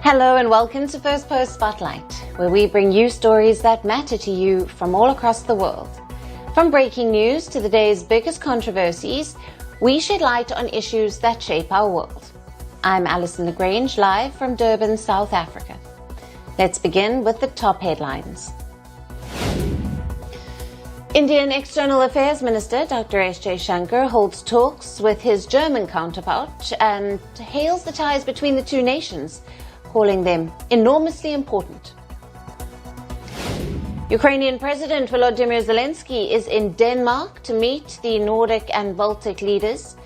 Hello and welcome to Firstpost Spotlight, where we bring you stories that matter to you from all across the world. From breaking news to the day's biggest controversies, we shed light on issues that shape our world. I'm Alison Lagrange, live from Durban, South Africa. Let's begin with the top headlines. Indian External Affairs Minister Dr. S. Jaishankar holds talks with his German counterpart and hails the ties between the two nations, calling them enormously important. Ukrainian President Volodymyr Zelensky is in Denmark to meet the Nordic and Baltic leaders.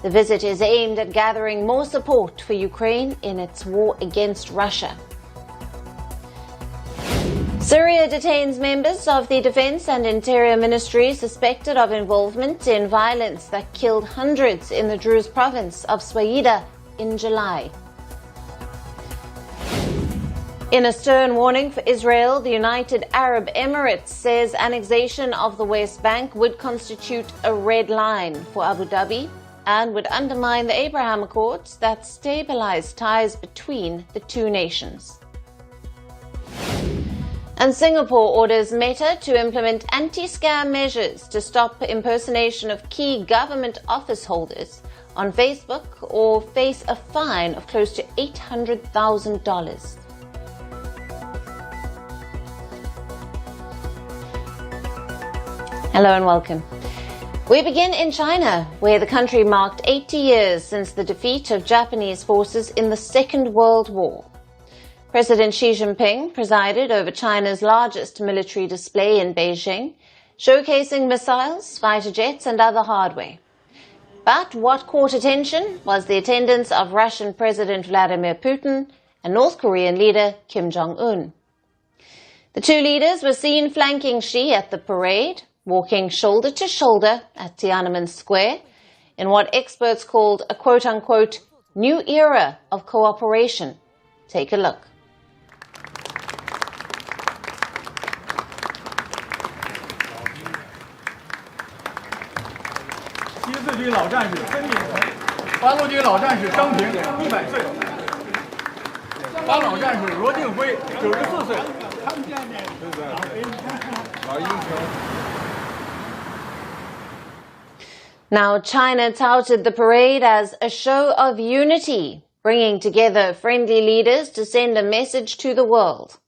The visit is aimed at gathering more support for Ukraine in its war against Russia. Syria detains members of the Defense and Interior Ministry suspected of involvement in violence that killed hundreds in the Druze province of Swaida in July. In a stern warning for Israel, the United Arab Emirates says annexation of the West Bank would constitute a red line for Abu Dhabi and would undermine the Abraham Accords that stabilize ties between the two nations. And Singapore orders Meta to implement anti-scam measures to stop impersonation of key government office holders on Facebook or face a fine of close to $800,000. Hello and welcome. We begin in China, where the country marked 80 years since the defeat of Japanese forces in the Second World War. President Xi Jinping presided over China's largest military display in Beijing, showcasing missiles, fighter jets and other hardware. But what caught attention was the attendance of Russian President Vladimir Putin and North Korean leader Kim Jong Un. The two leaders were seen flanking Xi at the parade, walking shoulder to shoulder at Tiananmen Square in what experts called a quote-unquote new era of cooperation. Take a look. Now, China touted the parade as a show of unity, bringing together friendly leaders to send a message to the world.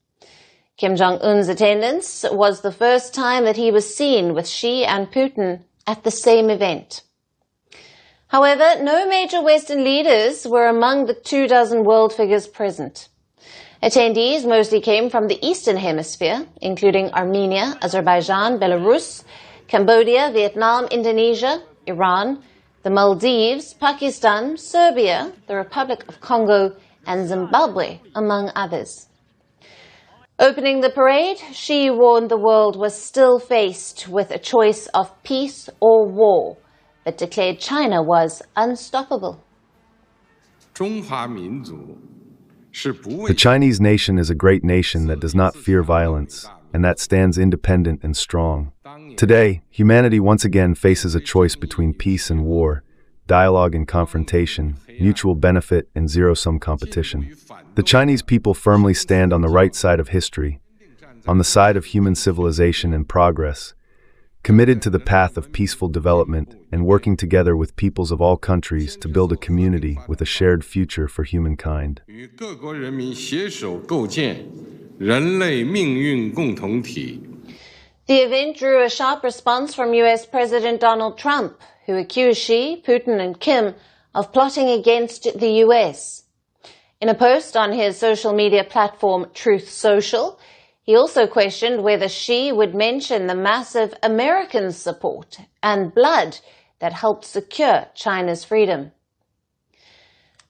Kim Jong Un's attendance was the first time that he was seen with Xi and Putin at the same event. However, no major Western leaders were among the 24 world figures present. Attendees mostly came from the Eastern Hemisphere, including Armenia, Azerbaijan, Belarus, Cambodia, Vietnam, Indonesia, Iran, the Maldives, Pakistan, Serbia, the Republic of Congo, and Zimbabwe, among others. Opening the parade, Xi warned the world was still faced with a choice of peace or war, but declared China was unstoppable. The Chinese nation is a great nation that does not fear violence, and that stands independent and strong. Today, humanity once again faces a choice between peace and war, dialogue and confrontation, mutual benefit and zero-sum competition. The Chinese people firmly stand on the right side of history, on the side of human civilization and progress, committed to the path of peaceful development and working together with peoples of all countries to build a community with a shared future for humankind. The event drew a sharp response from US President Donald Trump, who accused Xi, Putin and Kim of plotting against the US. In a post on his social media platform Truth Social, he also questioned whether Xi would mention the massive American support and blood that helped secure China's freedom.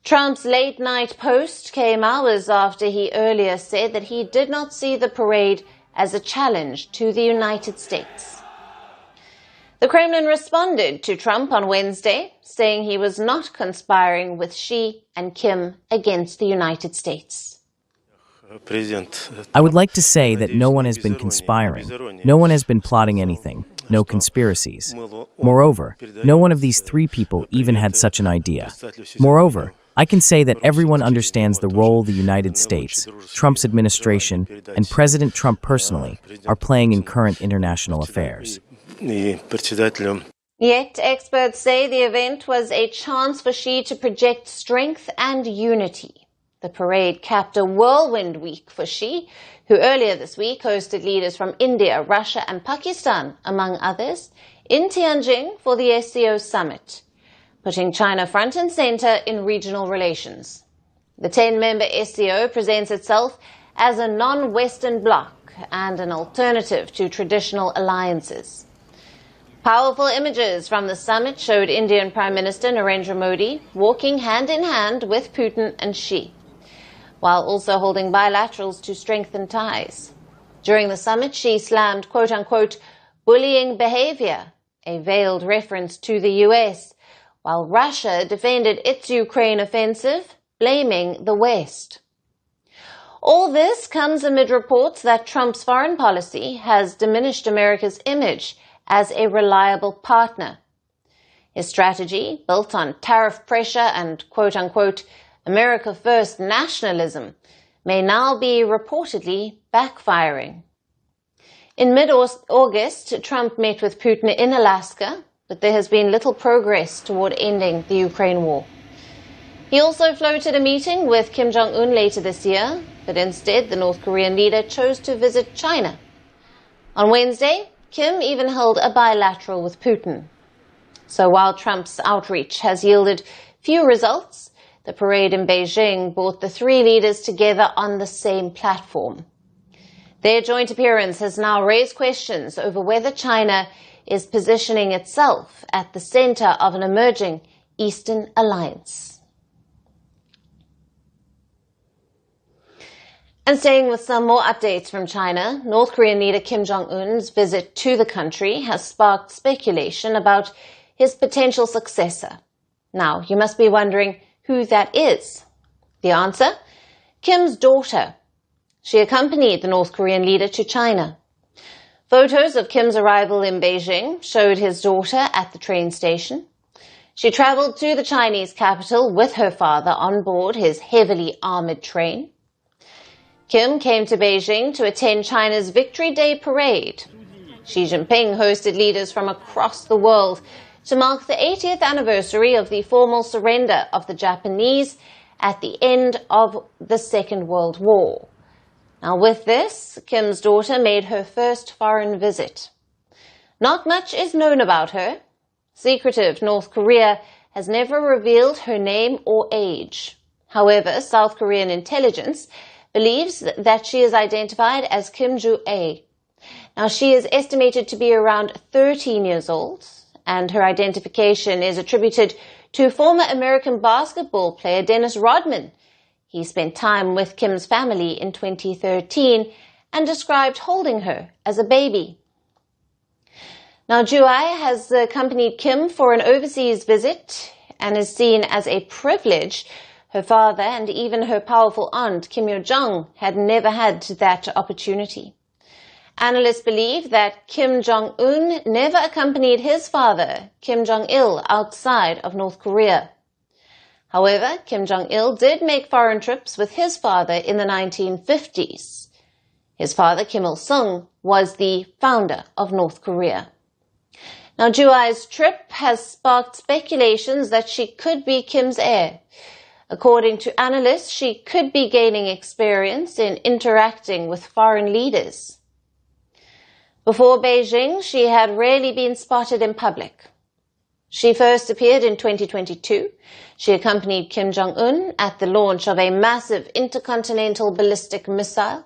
Trump's late-night post came hours after he earlier said that he did not see the parade as a challenge to the United States. The Kremlin responded to Trump on Wednesday, saying he was not conspiring with Xi and Kim against the United States. I would like to say that no one has been conspiring. No one has been plotting anything. No conspiracies. Moreover, no one of these three people even had such an idea. Moreover, I can say that everyone understands the role the United States, Trump's administration, and President Trump personally are playing in current international affairs. Yet, experts say the event was a chance for Xi to project strength and unity. The parade capped a whirlwind week for Xi, who earlier this week hosted leaders from India, Russia, and Pakistan, among others, in Tianjin for the SCO summit, putting China front and center in regional relations. The 10-member SCO presents itself as a non-Western bloc and an alternative to traditional alliances. Powerful images from the summit showed Indian Prime Minister Narendra Modi walking hand in hand with Putin and Xi, while also holding bilaterals to strengthen ties. During the summit, Xi slammed quote-unquote bullying behavior, a veiled reference to the US, while Russia defended its Ukraine offensive, blaming the West. All this comes amid reports that Trump's foreign policy has diminished America's image as a reliable partner. His strategy, built on tariff pressure and quote-unquote America First nationalism, may now be reportedly backfiring. In mid-August, Trump met with Putin in Alaska, but there has been little progress toward ending the Ukraine war. He also floated a meeting with Kim Jong Un later this year, but instead the North Korean leader chose to visit China. On Wednesday, Kim even held a bilateral with Putin. So while Trump's outreach has yielded few results, the parade in Beijing brought the three leaders together on the same platform. Their joint appearance has now raised questions over whether China is positioning itself at the center of an emerging Eastern alliance. And staying with some more updates from China, North Korean leader Kim Jong Un's visit to the country has sparked speculation about his potential successor. Now, you must be wondering who that is. The answer? Kim's daughter. She accompanied the North Korean leader to China. Photos of Kim's arrival in Beijing showed his daughter at the train station. She traveled to the Chinese capital with her father on board his heavily armored train. Kim came to Beijing to attend China's Victory Day parade. Xi Jinping hosted leaders from across the world to mark the 80th anniversary of the formal surrender of the Japanese at the end of the Second World War. Now with this, Kim's daughter made her first foreign visit. Not much is known about her. Secretive North Korea has never revealed her name or age. However, South Korean intelligence believes that she is identified as Kim Ju-ae. Now, she is estimated to be around 13 years old, and her identification is attributed to former American basketball player Dennis Rodman. He spent time with Kim's family in 2013 and described holding her as a baby. Now, Ju-ae has accompanied Kim for an overseas visit and is seen as a privilege. Her father and even her powerful aunt, Kim Yo-jong, had never had that opportunity. Analysts believe that Kim Jong-un never accompanied his father, Kim Jong-il, outside of North Korea. However, Kim Jong-il did make foreign trips with his father in the 1950s. His father, Kim Il-sung, was the founder of North Korea. Now, Ju-ae's trip has sparked speculations that she could be Kim's heir. According to analysts, she could be gaining experience in interacting with foreign leaders. Before Beijing, she had rarely been spotted in public. She first appeared in 2022. She accompanied Kim Jong-un at the launch of a massive intercontinental ballistic missile.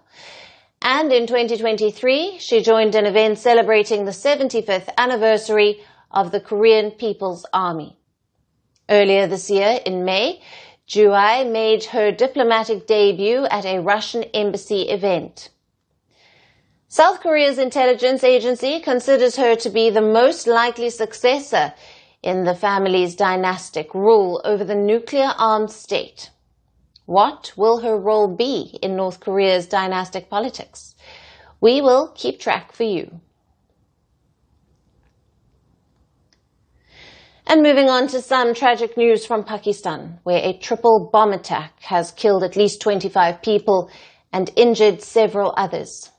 And in 2023, she joined an event celebrating the 75th anniversary of the Korean People's Army. Earlier this year, in May, Ju-ae made her diplomatic debut at a Russian embassy event. South Korea's intelligence agency considers her to be the most likely successor in the family's dynastic rule over the nuclear-armed state. What will her role be in North Korea's dynastic politics? We will keep track for you. And moving on to some tragic news from Pakistan, where a triple bomb attack has killed at least 25 people and injured several others.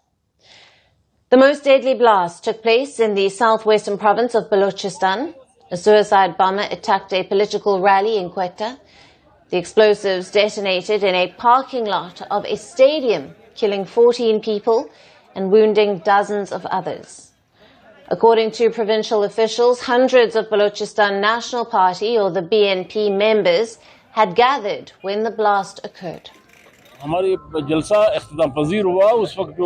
The most deadly blast took place in the southwestern province of Balochistan. A suicide bomber attacked a political rally in Quetta. The explosives detonated in a parking lot of a stadium, killing 14 people and wounding dozens of others. According to provincial officials, hundreds of Balochistan National Party, or the BNP, members had gathered when the blast occurred. हमारी जलसा इख्तिताम पजीर हुआ उस वक्त जो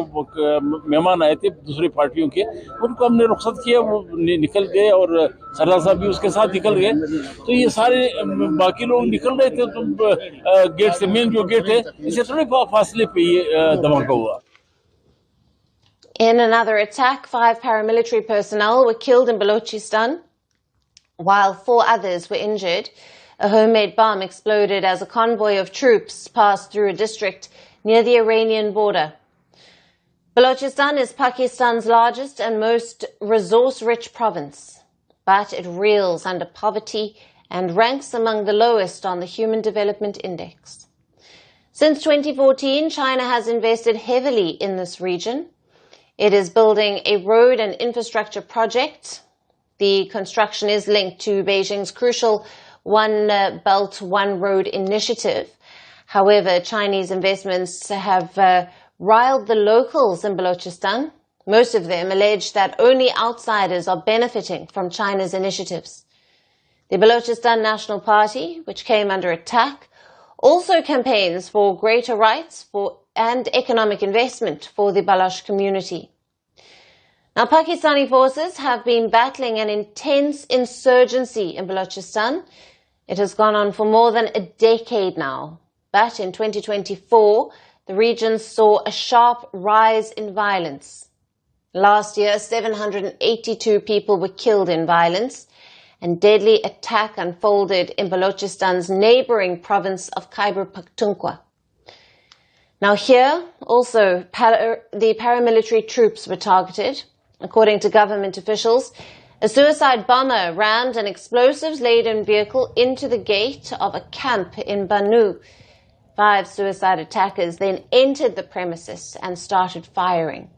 मेहमान आए थे दूसरी पार्टियों के उनको हमने रुखसत किया वो निकल गए और सरदार साहब भी उसके साथ निकल गए तो ये सारे बाकी लोग निकल रहे थे तो गेट से मेन जो गेट है इससे थोड़े फासले पे ये धमाका हुआ. In another attack, 5 paramilitary personnel were killed in Balochistan, while 4 others were injured. A homemade bomb exploded as a convoy of troops passed through a district near the Iranian border. Balochistan is Pakistan's largest and most resource-rich province, but it reels under poverty and ranks among the lowest on the Human Development Index. Since 2014, China has invested heavily in this region. It is building a road and infrastructure project. The construction is linked to Beijing's crucial One Belt, One Road initiative. However, Chinese investments have riled the locals in Balochistan. Most of them allege that only outsiders are benefiting from China's initiatives. The Balochistan National Party, which came under attack, also campaigns for greater rights and economic investment for the Baloch community. Now, Pakistani forces have been battling an intense insurgency in Balochistan. It has gone on for more than a decade now. But in 2024, the region saw a sharp rise in violence. Last year, 782 people were killed in violence, and deadly attack unfolded in Balochistan's neighboring province of Khyber Pakhtunkhwa. Now here, also, the paramilitary troops were targeted. According to government officials, a suicide bomber rammed an explosives-laden vehicle into the gate of a camp in Banu. 5 suicide attackers then entered the premises and started firing.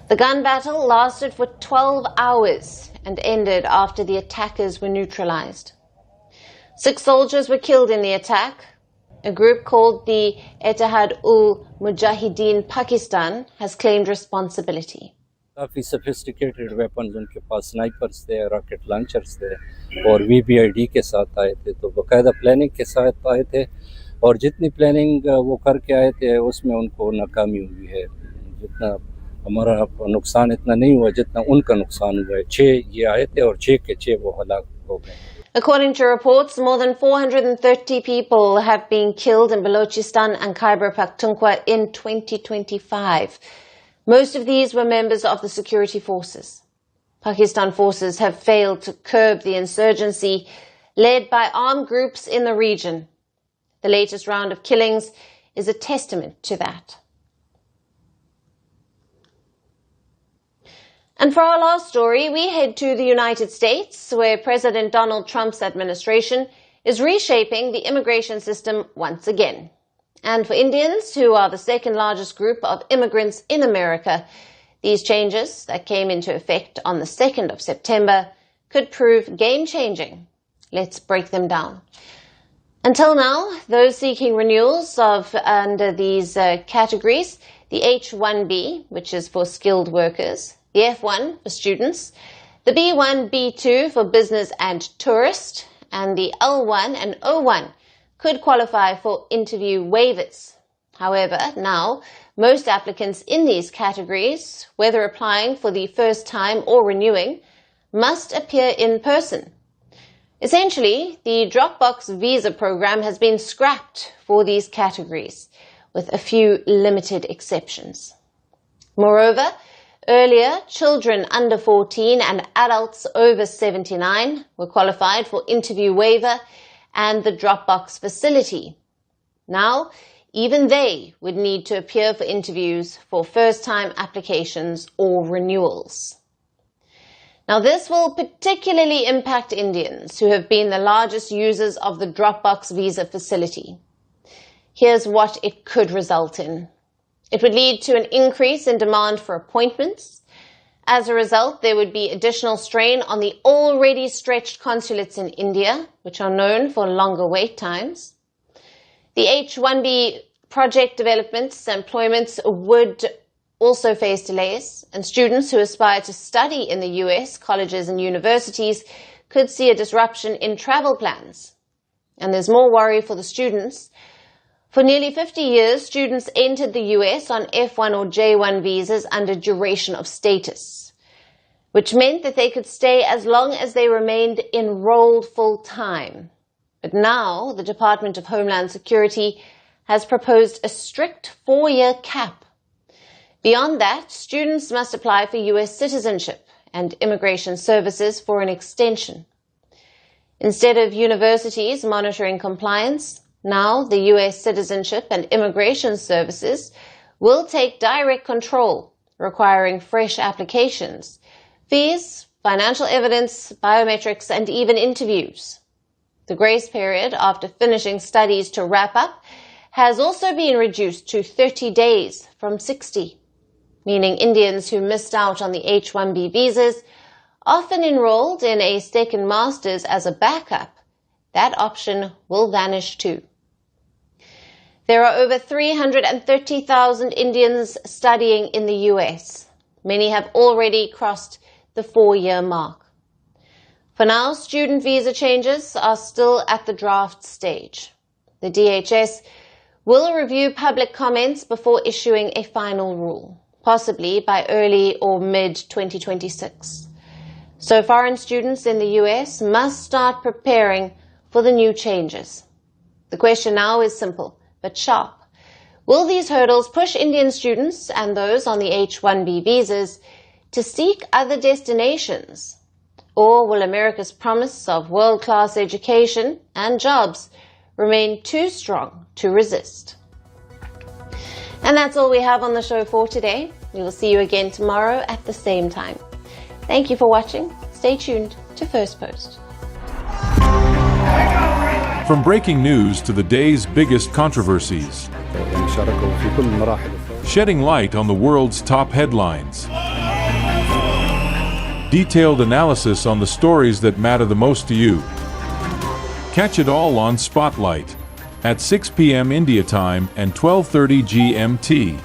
The gun battle lasted for 12 hours and ended after the attackers were neutralized. 6 soldiers were killed in the attack. A group called the Ittihad-ul-Mujahideen Pakistan has claimed responsibility. काफ़ी sophisticated weapons उनके पास snipers थे, rocket launchers थे और VBID के साथ आए थे तो बाकायदा प्लानिंग के साथ आए थे और जितनी प्लानिंग वो करके आए थे उसमें उनको नाकामी हुई है. जितना हमारा नुकसान इतना नहीं हुआ जितना उनका नुकसान हुआ है. 6 ये आए थे और 6 के 6 वो हलाक हो गए. According to reports, more than 430 people have been killed in Balochistan and Khyber Pakhtunkhwa in 2025. Most of these were members of the security forces. Pakistan forces have failed to curb the insurgency led by armed groups in the region. The latest round of killings is a testament to that. And for our last story, we head to the United States, where President Donald Trump's administration is reshaping the immigration system once again. And for Indians, who are the second largest group of immigrants in America, these changes that came into effect on the 2nd of September could prove game-changing. Let's break them down. Until now, those seeking renewals under these categories, the H-1B, which is for skilled workers, the F-1 for students, the B-1, B-2 for business and tourist, and the L-1 and O-1 could qualify for interview waivers. However, now, most applicants in these categories, whether applying for the first time or renewing, must appear in person. Essentially, the Dropbox visa program has been scrapped for these categories, with a few limited exceptions. Moreover, earlier, children under 14 and adults over 79 were qualified for interview waiver and the Dropbox facility. Now, even they would need to appear for interviews for first-time applications or renewals. Now, this will particularly impact Indians, who have been the largest users of the Dropbox visa facility. Here's what it could result in. It would lead to an increase in demand for appointments. As a result, there would be additional strain on the already stretched consulates in India, which are known for longer wait times. The H-1B project developments and employments would also face delays, and students who aspire to study in the US, colleges and universities, could see a disruption in travel plans. And there's more worry for the students. For nearly 50 years, students entered the US on F1 or J1 visas under duration of status, which meant that they could stay as long as they remained enrolled full-time. But now, the Department of Homeland Security has proposed a strict 4-year cap. Beyond that, students must apply for US citizenship and immigration services for an extension. Instead of universities monitoring compliance, now the US Citizenship and Immigration Services will take direct control, requiring fresh applications, fees, financial evidence, biometrics, and even interviews. The grace period after finishing studies to wrap up has also been reduced to 30 days from 60. Meaning Indians who missed out on the H-1B visas, often enrolled in a second master's as a backup, that option will vanish too. There are over 330,000 Indians studying in the US. Many have already crossed the 4-year mark. For now, student visa changes are still at the draft stage. The DHS will review public comments before issuing a final rule, possibly by early or mid-2026. So foreign students in the US must start preparing for the new changes. The question now is simple, but sharp. Will these hurdles push Indian students and those on the H-1B visas to seek other destinations? Or will America's promise of world-class education and jobs remain too strong to resist? And that's all we have on the show for today. We will see you again tomorrow at the same time. Thank you for watching. Stay tuned to Firstpost. From breaking news to the day's biggest controversies, shedding light on the world's top headlines, detailed analysis on the stories that matter the most to you. Catch it all on Spotlight at 6 p.m. India time and 12:30 GMT.